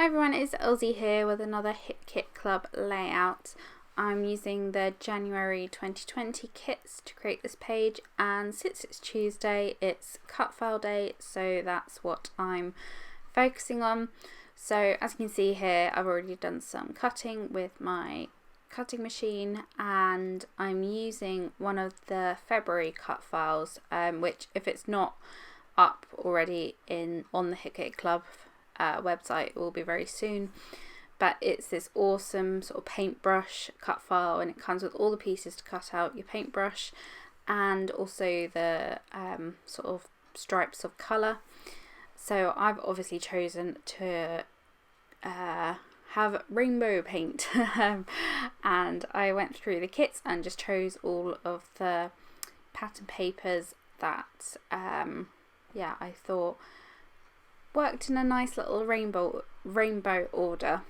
everyone, it's Elsie here with another Hit Kit Club layout. I'm using the January 2020 kits to create this page, and since it's Tuesday it's cut file day, so that's what I'm focusing on. So as you can see here, I've already done some cutting with my cutting machine, and I'm using one of the February cut files, which if it's not up already on the Hit Kit Club website, it will be very soon. But it's this awesome sort of paintbrush cut file, and it comes with all the pieces to cut out your paintbrush and also the sort of stripes of colour. So I've obviously chosen to have rainbow paint and I went through the kits and just chose all of the pattern papers that I thought worked in a nice little rainbow order.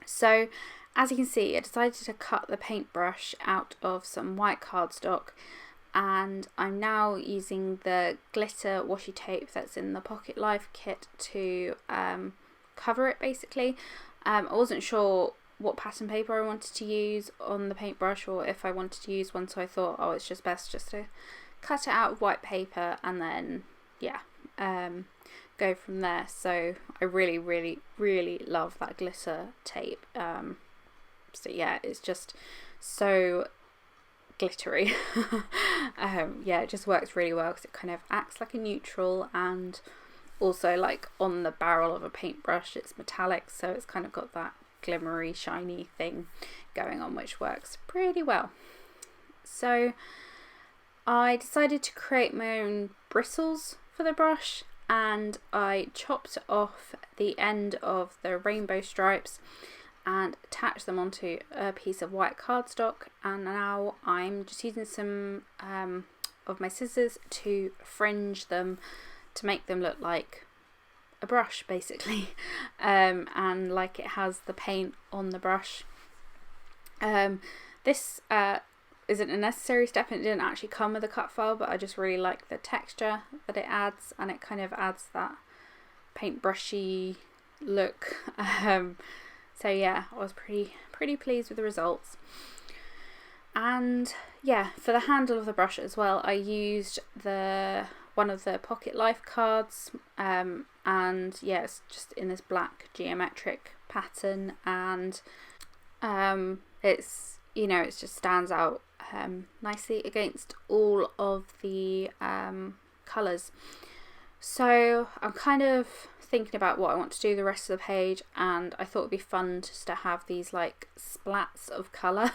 So as you can see, I decided to cut the paintbrush out of some white cardstock, and I'm now using the glitter washi tape that's in the Pocket Life kit to cover it basically. I wasn't sure what pattern paper I wanted to use on the paintbrush, or if I wanted to use one, so I thought, oh, it's just best just to cut it out of white paper and then go from there. So I really love that glitter tape. So yeah, it's just so glittery. It just works really well because it kind of acts like a neutral, and also like on the barrel of a paintbrush it's metallic, so it's kind of got that glimmery shiny thing going on, which works pretty well. So I decided to create my own bristles for the brush, and I chopped off the end of the rainbow stripes and attached them onto a piece of white cardstock, and now I'm just using some of my scissors to fringe them to make them look like a brush basically, and like it has the paint on the brush. This isn't a necessary step, and it didn't actually come with a cut file, but I just really like the texture that it adds, and it kind of adds that paintbrushy look. So yeah, I was pretty pleased with the results. And yeah, for the handle of the brush as well, I used one of the Pocket Life cards, and yeah, it's just in this black geometric pattern, and it's, you know, it just stands out nicely against all of the colours. So I'm kind of thinking about what I want to do the rest of the page, and I thought it'd be fun just to have these like splats of colour,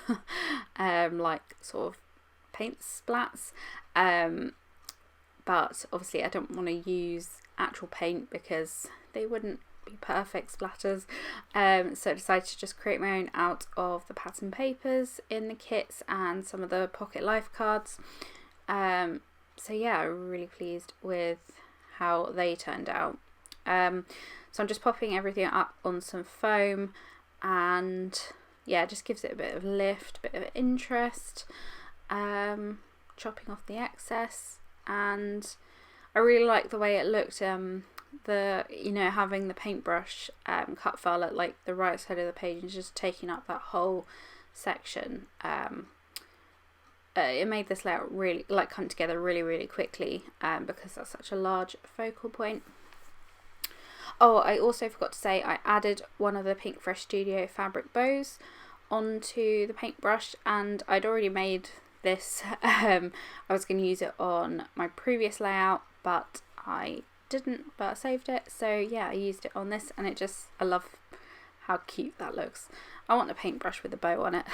like sort of paint splats, but obviously I don't want to use actual paint because they wouldn't be perfect splatters, so I decided to just create my own out of the pattern papers in the kits and some of the Pocket Life cards. So yeah, I'm really pleased with how they turned out. So I'm just popping everything up on some foam, and yeah, it just gives it a bit of lift, a bit of interest, chopping off the excess, and I really like the way it looked. Having the paintbrush cut file at like the right side of the page and just taking up that whole section, it made this layout really come together really quickly, because that's such a large focal point. Oh, I also forgot to say I added one of the Pink Fresh Studio fabric bows onto the paintbrush, and I'd already made this. I was going to use it on my previous layout, but I didn't, but I saved it. So yeah, I used it on this, and I love how cute that looks. I want a paintbrush with a bow on it.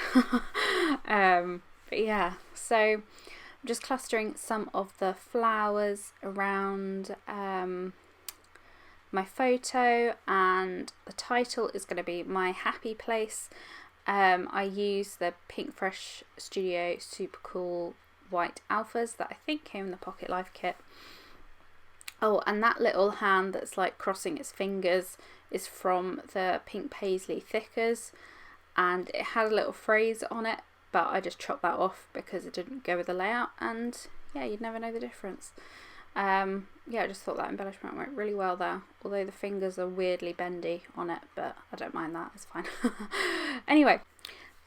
But yeah, so I'm just clustering some of the flowers around my photo, and the title is going to be My Happy Place. I use the Pink Fresh Studio Super Cool White Alphas that I think came in the Pocket Life kit. Oh, and that little hand that's like crossing its fingers is from the Pink Paisley Thickers, and it had a little phrase on it, but I just chopped that off because it didn't go with the layout, and yeah, you'd never know the difference. Yeah, I just thought that embellishment went really well there, although the fingers are weirdly bendy on it, but I don't mind that, it's fine. Anyway,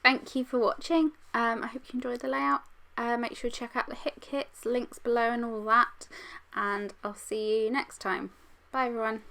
thank you for watching. I hope you enjoyed the layout. Make sure to check out the hit kits, links below and all that, and I'll see you next time. Bye everyone.